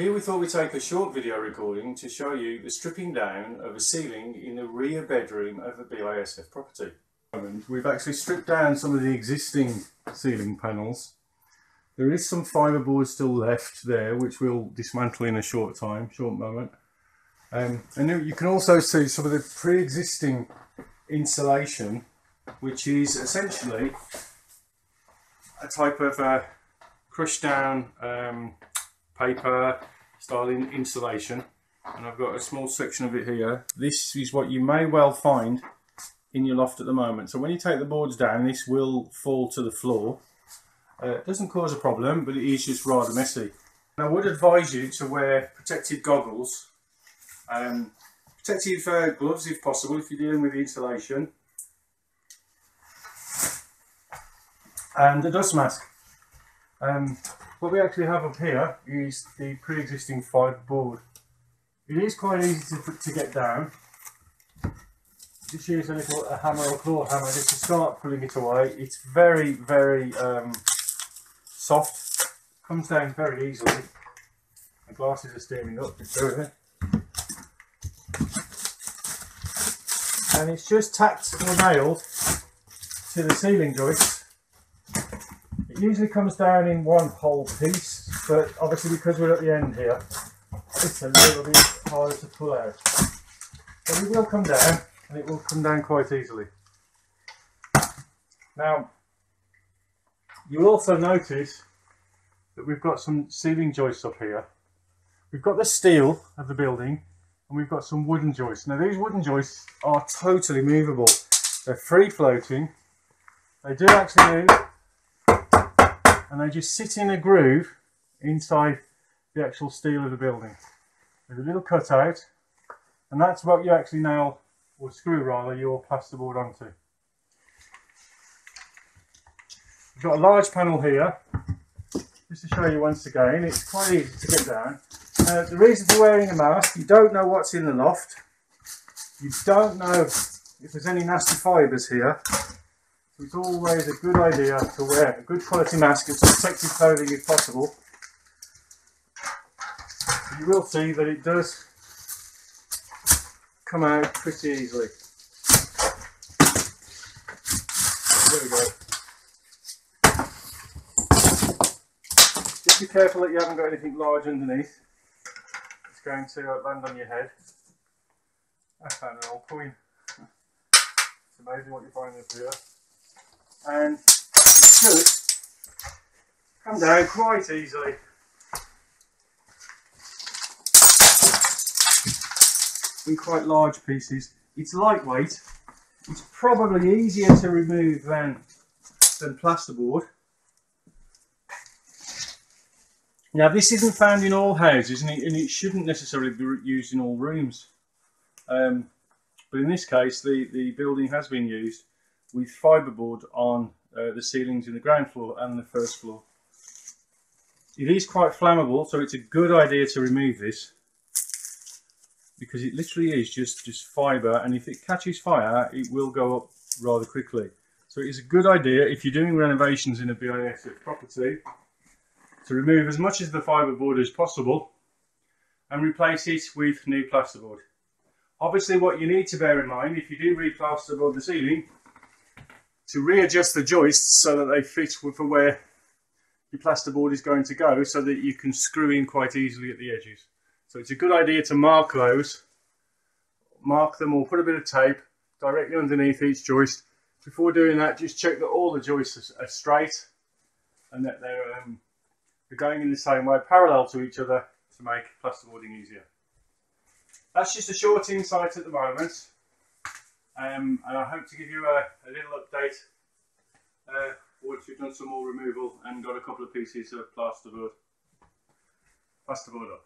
Here we thought we'd take a short video recording to show you the stripping down of a ceiling in the rear bedroom of a BISF property. We've actually stripped down some of the existing ceiling panels. There is some fibreboard still left there which we'll dismantle in a short moment. And you can also see some of the pre-existing insulation, which is essentially a type of crushed down paper style insulation, and I've got a small section of it here. This is what you may well find in your loft at the moment. So when you take the boards down, this will fall to the floor. It doesn't cause a problem, but it is just rather messy. And I would advise you to wear protective goggles, protective gloves if possible if you're dealing with the insulation, and a dust mask. What we actually have up here is the pre-existing fibreboard. It is quite easy to get down. Just use a hammer or claw hammer just to start pulling it away. It's very, very soft. Comes down very easily. The glasses are steaming up, just bear with me. And it's just tacked or nailed to the ceiling joist. It usually comes down in one whole piece, but obviously because we're at the end here, it's a little bit harder to pull out. But it will come down, and it will come down quite easily. Now, you will also notice that we've got some ceiling joists up here. We've got the steel of the building, and we've got some wooden joists. Now these wooden joists are totally movable. They're free floating. They do actually move. And they just sit in a groove inside the actual steel of the building. There's a little cutout, and that's what you actually nail, or screw rather, your plasterboard onto. We've got a large panel here, just to show you once again. It's quite easy to get down. The reason for wearing a mask, you don't know what's in the loft. You don't know if there's any nasty fibres here. So it's always a good idea to wear a good quality mask and some protective clothing if possible. You will see that it does come out pretty easily. There we go. Just be careful that you haven't got anything large underneath. It's going to land on your head. I found an old coin. It's amazing what you find up here. And it should come down quite easily. In quite large pieces. It's lightweight. It's probably easier to remove than plasterboard. Now this isn't found in all houses, and it shouldn't necessarily be used in all rooms. But in this case, the building has been used with fibreboard on the ceilings in the ground floor and the first floor. It is quite flammable, so it's a good idea to remove this, because it literally is just fibre, and if it catches fire it will go up rather quickly. So it is a good idea, if you're doing renovations in a BISF property, to remove as much of the fibreboard as possible and replace it with new plasterboard. Obviously what you need to bear in mind, if you do re-plasterboard the ceiling, to readjust the joists so that they fit for where your plasterboard is going to go, so that you can screw in quite easily at the edges. So it's a good idea to mark those, mark them, or put a bit of tape directly underneath each joist. Before doing that, just check that all the joists are straight and that they're going in the same way, parallel to each other, to make plasterboarding easier. That's just a short insight at the moment. And I hope to give you a little update once we've done some more removal and got a couple of pieces of plasterboard up.